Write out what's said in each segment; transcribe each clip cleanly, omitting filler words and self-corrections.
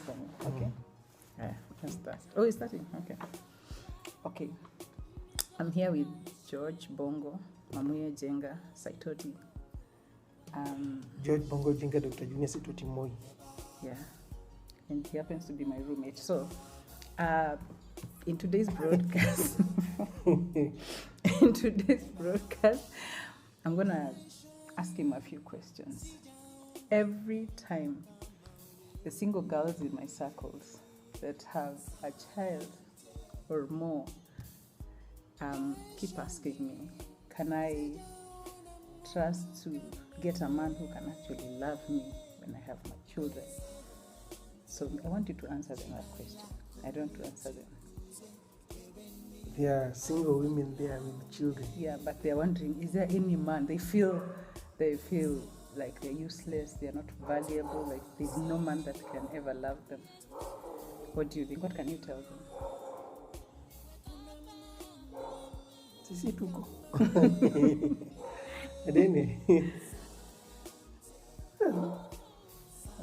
starting. Okay. Yeah, let's start. Oh, it's starting. Okay. Okay. I'm here with George, Bongo, Mamuye, Jenga, Saitoti. George, Bongo, Jenga, Dr. Junior Saitoti Moi. Yeah. And he happens to be my roommate. So, in today's broadcast, I'm going to ask him a few questions. Every time the single girls in my circles that have a child or more keep asking me, can I trust to get a man who can actually love me when I have my children? So I want you to answer them that question. I don't want to answer them. There are single women there with children. Yeah, but they're wondering, is there any man? They feel like they're useless, they're not valuable, like there's no man that can ever love them. What do you think? What can you tell them? Sisi tuko. Adene.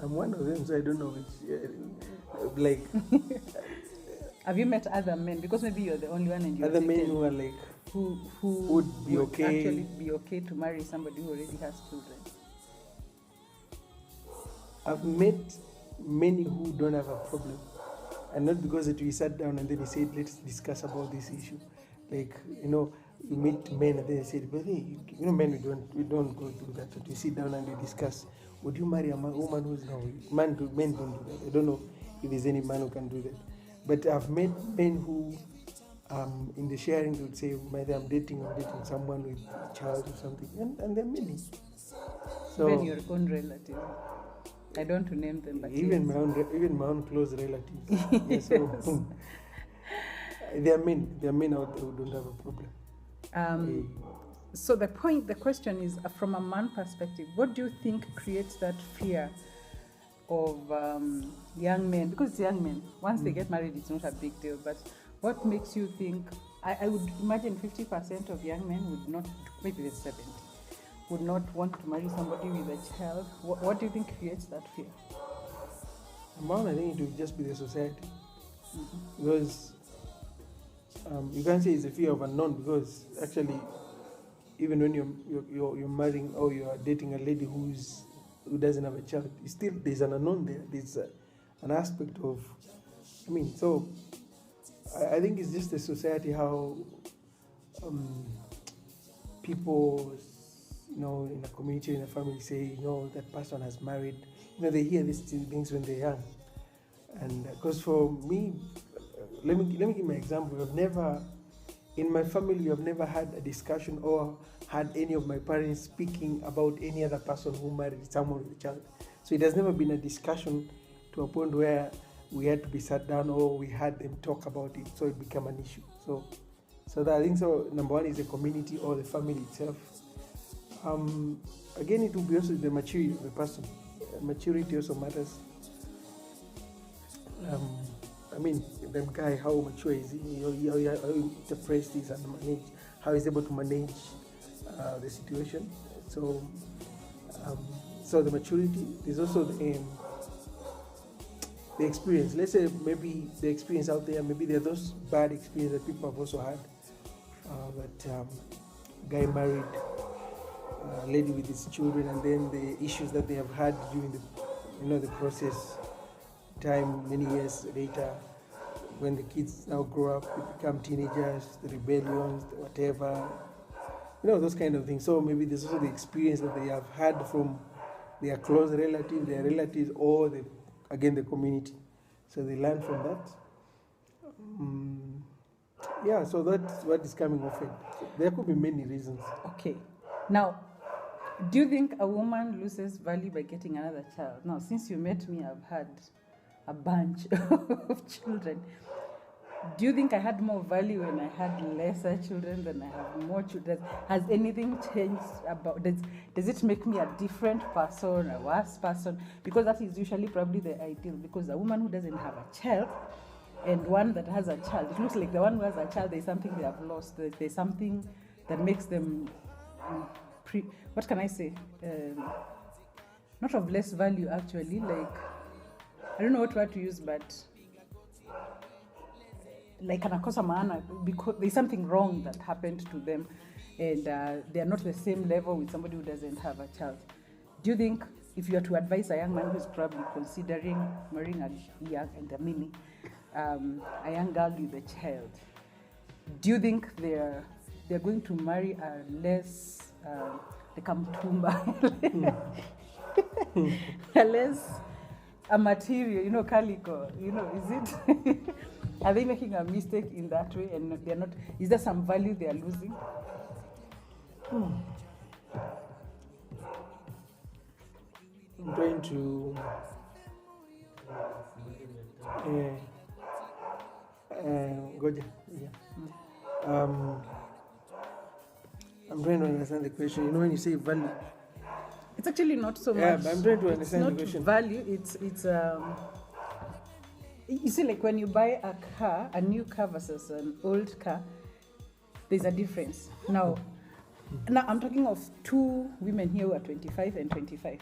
I'm one of them, so I don't know which, like... Have you met other men? Because maybe you're the only one and you're other men who are like... Who would be okay. Actually be okay to marry somebody who already has children. I've met many who don't have a problem. And not because we sat down and then he said, let's discuss about this issue. Like, you meet men and then they said, but hey, men, we don't go through that. But we sit down and we discuss. Would you marry a woman who's no? Men don't do that. I don't know if there's any man who can do that. But I've met men who, in the sharing, would say, maybe I'm dating someone with a child or something. And there are many. So, even your own relative. I don't want to name them, but even my own close relatives. Yes. So, there are men out there who don't have a problem. So the question is, from a man perspective, what do you think creates that fear of young men? Because it's young men. Once they get married, it's not a big deal. But what makes you think? I would imagine 50% of young men would not, maybe it's 70. Would not want to marry somebody with a child. What do you think creates that fear? I think it would just be the society. Because you can't say it's a fear of unknown, because actually, even when you're marrying or you are dating a lady who doesn't have a child, still there's an unknown there. There's an aspect of, so I think it's just the society, how people, in a community, in a family, say, that person has married. They hear these things when they're young. And because for me, let me give my example. In my family, we have never had a discussion or had any of my parents speaking about any other person who married someone with a child. So it has never been a discussion to a point where we had to be sat down or we had them talk about it, so it became an issue. So that I think so. Number one is the community or the family itself. Again, it will be also the maturity of the person. Maturity also matters. The guy, how mature is he? How depressed is and manage? How is he able to manage the situation? So the maturity is also the experience. Let's say maybe the experience out there, maybe there are those bad experiences that people have also had. Guy married a lady with his children, and then the issues that they have had during the process. Time many years later, when the kids now grow up, they become teenagers, the rebellions, the whatever, those kind of things. So maybe there's also the experience that they have had from their close relatives, their relatives, or the community. So they learn from that. So that's what is coming of it. There could be many reasons. Okay. Now, do you think a woman loses value by getting another child? Now, since you met me, I've had a bunch of children. Do you think I had more value when I had lesser children than I have more children? Has anything changed about does it make me a different person, a worse person? Because that is usually probably the ideal, because a woman who doesn't have a child and one that has a child, it looks like the one who has a child, there's something they have lost. There's something that makes them what can I say? Not of less value, actually, like I don't know what word to use, but like anakosa maana, because there's something wrong that happened to them, and they are not the same level with somebody who doesn't have a child. Do you think if you are to advise a young man who's probably considering marrying a young girl with a child, do you think they're going to marry a less like a mtumba, a less a material, calico, is it? Are they making a mistake in that way, and they're not? Is there some value they are losing? I'm trying to. Goja. Yeah. I'm trying to understand the question. When you say value, it's actually not so much. Yeah, but I'm trying to understand the question. Value. It's you see, like when you buy a car, a new car versus an old car, there's a difference. Now I'm talking of two women here who are 25 and 25.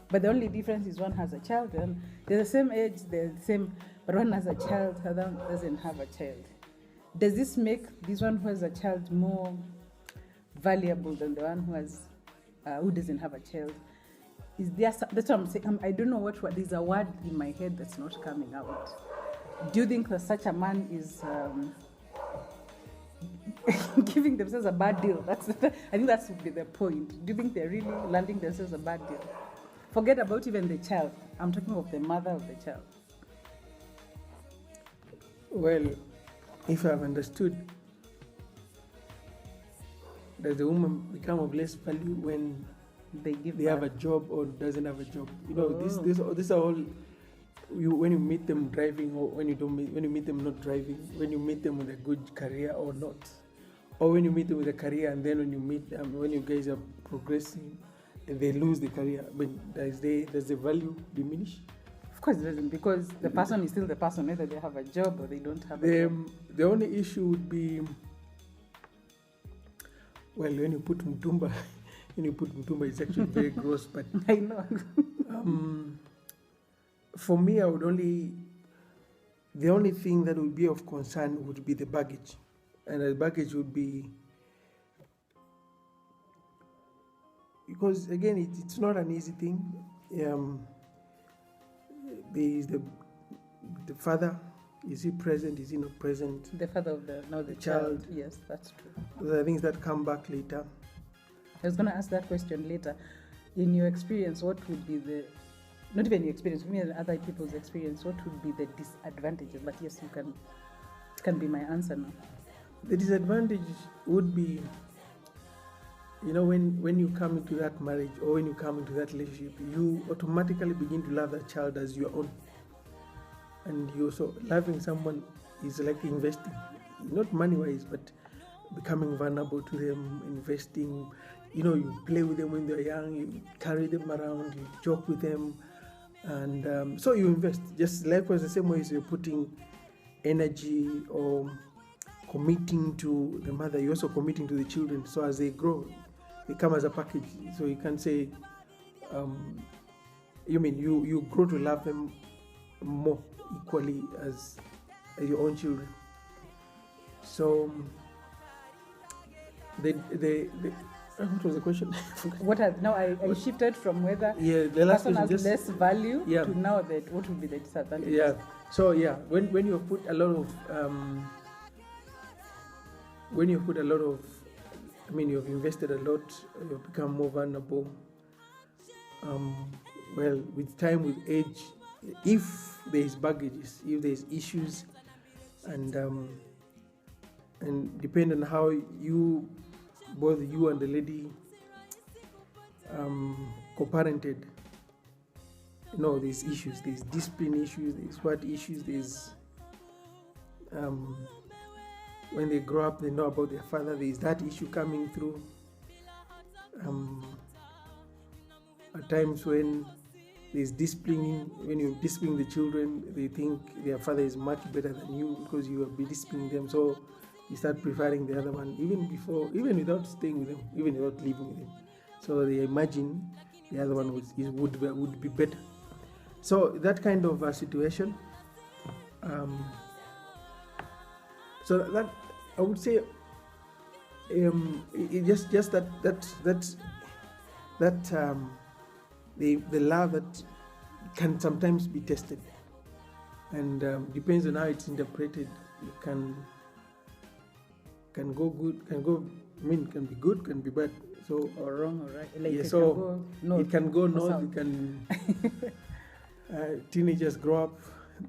But the only difference is one has a child, and they're the same age, they're the same, but one has a child, the other doesn't have a child. Does this make this one who has a child more valuable than the one who doesn't have a child? Is there? That's what I'm saying. I don't know what word. There's a word in my head that's not coming out. Do you think that such a man is giving themselves a bad deal? I think that would be the point. Do you think they're really landing themselves a bad deal? Forget about even the child. I'm talking of the mother of the child. Well, if I've understood, does the woman become of less value when they have a job or doesn't have a job? This are all. When you meet them driving, or when you meet them not driving, when you meet them with a good career or not, or when you meet them with a career and then when you meet them, when you guys are progressing, they lose the career. But does the value diminish? Of course it doesn't, because the person is still the person, whether they have a job or they don't have a job. The only issue would be, well, when you put mtumba, it's actually very gross. But I know. For me, the only thing that would be of concern would be the baggage. And the baggage would be, because again, it's not an easy thing. There is the father. Is he present? Is he not present? The father of the child. Yes, that's true. Those are things that come back later. I was going to ask that question later. In your experience, what would be not even your experience, for me and other people's experience, what would be the disadvantages? But yes, it can be my answer now. The disadvantage would be, when you come into that marriage or when you come into that relationship, you automatically begin to love that child as your own. And you also loving someone is like investing, not money-wise, but becoming vulnerable to them, investing. You play with them when they're young, you carry them around, you joke with them, and so you invest. Just likewise, the same way as you're putting energy or committing to the mother, you're also committing to the children. So as they grow, they come as a package. So you can say, you grow to love them more equally as your own children. So what was the question? I shifted from whether the last person question has less value to now that what would be the disadvantage? Yeah. So when you put a lot of, you've invested a lot, you've become more vulnerable. With time, with age, if there is baggages, if there is issues, and depend on how both you and the lady co-parented, there's issues, there's discipline issues, there's what issues, there's when they grow up, they know about their father, there's that issue coming through. At times when there's disciplining, when you discipline the children, they think their father is much better than you because you have been disciplining them, so you start preferring the other one even without staying with them, even without living with them. So they imagine the other one would be better. So that kind of situation. So that I would say, it just that the love that can sometimes be tested, and depends on how it's interpreted. It can go good, can go. I mean, can be good, can be bad. So or wrong or right. Like yeah, it so can go north it can go or north. south. It can. Teenagers grow up.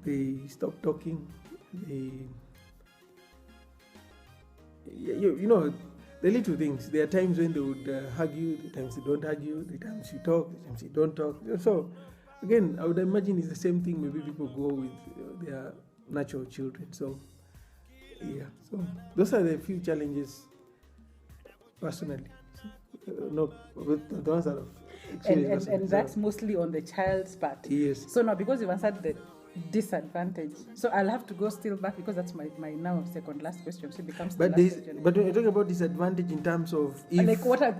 They stop talking. They. You know, the little things. There are times when they would hug you. The times they don't hug you. The times you talk. The times you don't talk. So, again, I would imagine it's the same thing. Maybe people go with their natural children. So, yeah. So those are the few challenges, personally. So, no, with the ones that I've experienced. And that's mostly on the child's part. Yes. So now, because you've answered the disadvantage, so I'll have to go still back, because that's my now second last question. So it becomes the But last question. but when you're talking about disadvantage in terms of if, like what are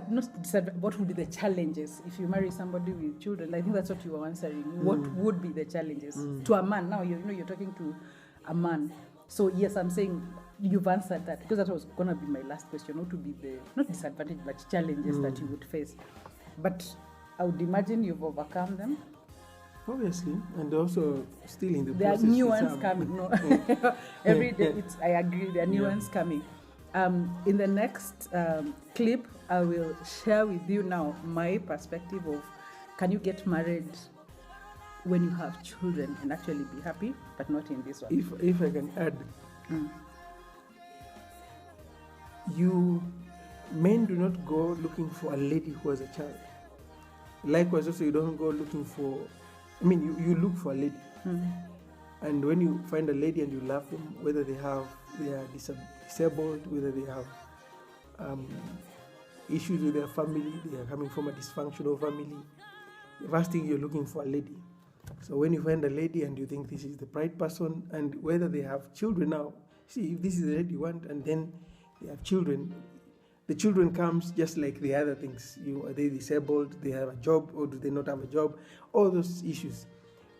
what would be the challenges if you marry somebody with children? I think that's what you were answering. What would be the challenges to a man? Now you're talking to a man. So yes, I'm saying you've answered that, because that was gonna be my last question. What would be the not disadvantage but challenges that you would face? But I would imagine you've overcome them. obviously, and also still in the There are process. new with ones some. coming. No, every day I agree. There are new ones coming. In the next clip, I will share with you now my perspective of, can you get married when you have children and actually be happy, but not in this one. If I can add, you men do not go looking for a lady who has a child. Likewise, also you don't go looking for. I mean, you look for a lady, and when you find a lady and you love them, whether they are disabled, whether they have issues with their family, they are coming from a dysfunctional family. The first thing you're looking for a lady. So when you find a lady and you think this is the right person, and whether they have children now, see if this is the lady you want, and then they have children, the children comes just like the other things. Are they disabled? They have a job, or do they not have a job? All those issues.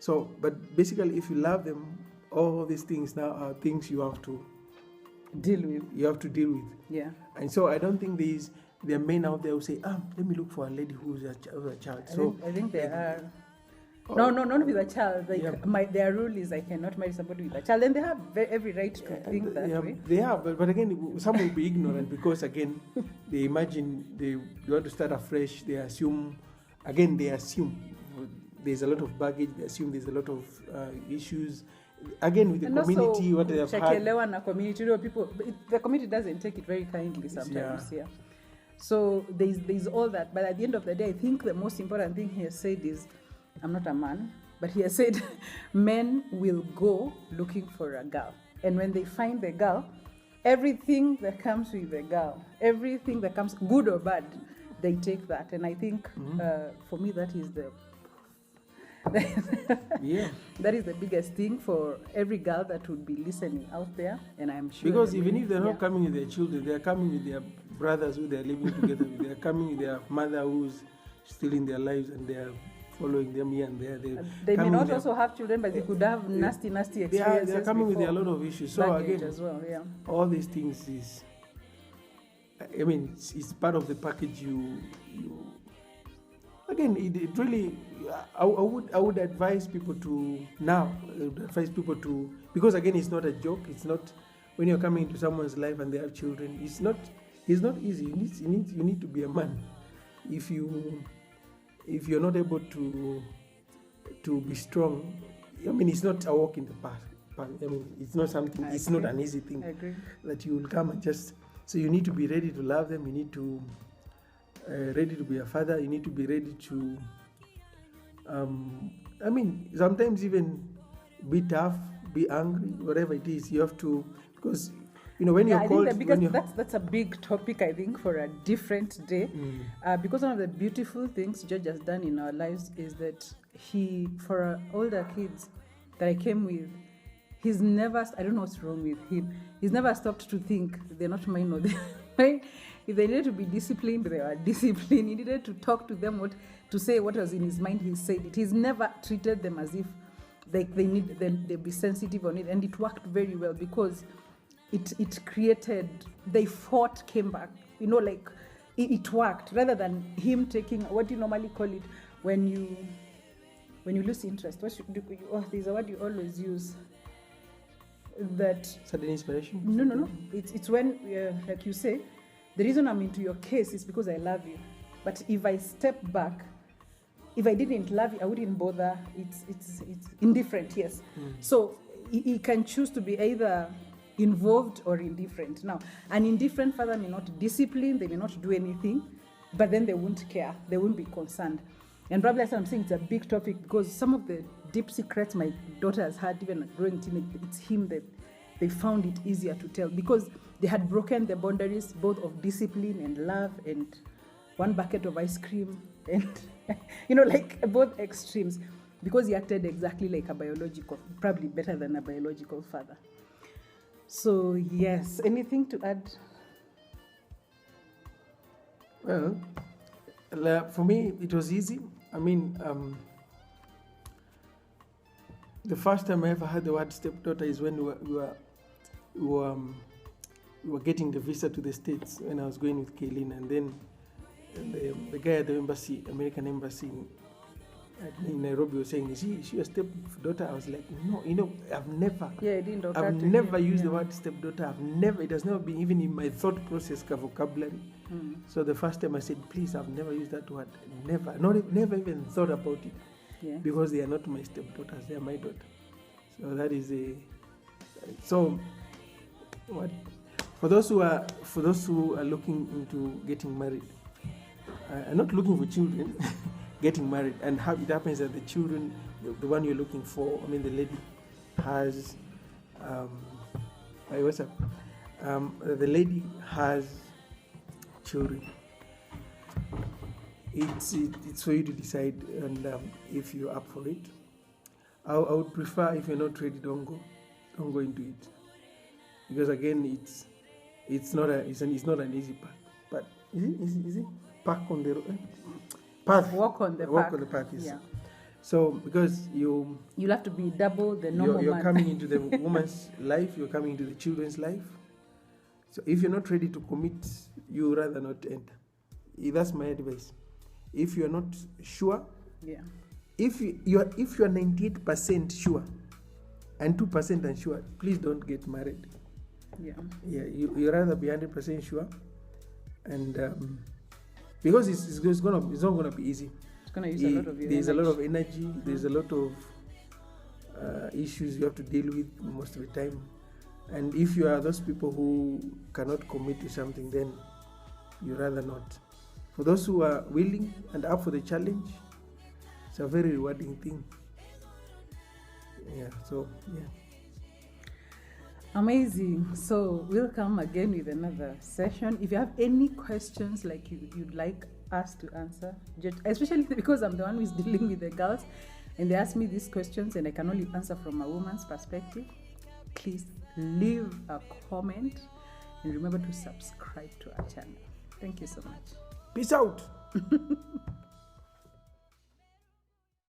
So, but basically, if you love them, all these things now are things you have to deal with. You have to deal with. Yeah. And so I don't think there are men out there who say, let me look for a lady who's a child. I think there are. No, not with a child. Like their rule is I cannot marry somebody with a child, and they have every right to think that way. They have, but again, some will be ignorant because again, they imagine they want to start afresh. They assume there's a lot of baggage. They assume there's a lot of issues. Again, with the and community, also, what they have had. Na community, people, the community doesn't take it very kindly sometimes. Yeah. So there's all that, but at the end of the day, I think the most important thing he has said is, I'm not a man, but he has said men will go looking for a girl. And when they find the girl, everything that comes with the girl, everything that comes, good or bad, they take that. And I think for me, that is that is the biggest thing for every girl that would be listening out there. And I'm sure. Because even if they're not coming with their children, they're coming with their brothers who they're living together with. They're coming with their mother who's still in their lives, and they're following them here and there. They may not also have children, but they could have nasty experiences. They're coming with a lot of issues. So again, as well, all these things is, I mean, it's part of the package. Again, it really, I would advise people to because again, it's not a joke. It's not when you're coming into someone's life and they have children. It's not easy. You need to be a man. If you're not able to be strong, I mean, it's not a walk in the park. I mean, it's not something. It's not an easy thing that you will come and just. So you need to be ready to love them. You need to ready to be a father. You need to be ready to. I mean, sometimes even be tough, be angry, whatever it is. You have to, because when you're called. That's a big topic, I think, for a different day. Because one of the beautiful things George has done in our lives is that for our older kids that I came with, he's never, I don't know what's wrong with him, he's never stopped to think they're not mine or Right? If they needed to be disciplined, they were disciplined. He needed to talk to them, to say what was in his mind, he said it. He's never treated them as if they need they be sensitive on it. And it worked very well because it created, they fought, came back. Like it worked, rather than him taking, what do you normally call it, when you lose interest. There's a word you always use. That sudden inspiration? No. It's when, like you say, the reason I'm into your case is because I love you. But if I step back, if I didn't love you, I wouldn't bother. It's indifferent, yes. So he can choose to be either involved or indifferent. Now, an indifferent father may not discipline, they may not do anything, but then they won't care, they won't be concerned. And probably as I'm saying, it's a big topic because some of the deep secrets my daughter has had, even growing teenage, it's him that they found it easier to tell because they had broken the boundaries both of discipline and love and one bucket of ice cream and, like both extremes, because he acted exactly like a biological, probably better than a biological father. So, yes, anything to add? Well, for me, it was easy. I mean, the first time I ever heard the word stepdaughter is when we were getting the visa to the States when I was going with Kaylin, and then the guy at the embassy, American embassy in Nairobi, was saying, "Is she a stepdaughter?" I was like, "No, I've never. Yeah, it didn't occur I've to never him. used the word stepdaughter. It has never been even in my thought process vocabulary." So the first time I said, "Please, I've never used that word. Never even thought about it." Yeah. Because they are not my stepdaughters, they are my daughter. So that is so what for those who are looking into getting married, and not looking for children, getting married, and how it happens that the children, the one you're looking for, I mean the lady has what's up? The lady has children. It's for you to decide, and if you're up for it. I would prefer, if you're not ready, don't go into it, because again it's not an easy path. But is it path on the road? Path. Walk on the path. Yes. Yeah. So because you'll have to be double the normal you're man. coming into the woman's life, you're coming into the children's life. So if you're not ready to commit, you rather not enter. That's my advice. If you're not sure, yeah. If you're 98% sure and 2% unsure, please don't get married. Yeah. Yeah, you rather be 100% sure, and because it's not gonna be easy. It's gonna use a lot of your There's energy. a lot of energy. There's a lot of issues you have to deal with most of the time. And if you are those people who cannot commit to something, then you rather not. For those who are willing and up for the challenge, it's a very rewarding thing. Yeah, so, yeah. Amazing. So we'll come again with another session. If you have any questions like you'd like us to answer, especially because I'm the one who is dealing with the girls, and they ask me these questions and I can only answer from a woman's perspective, please leave a comment and remember to subscribe to our channel. Thank you so much. Peace out.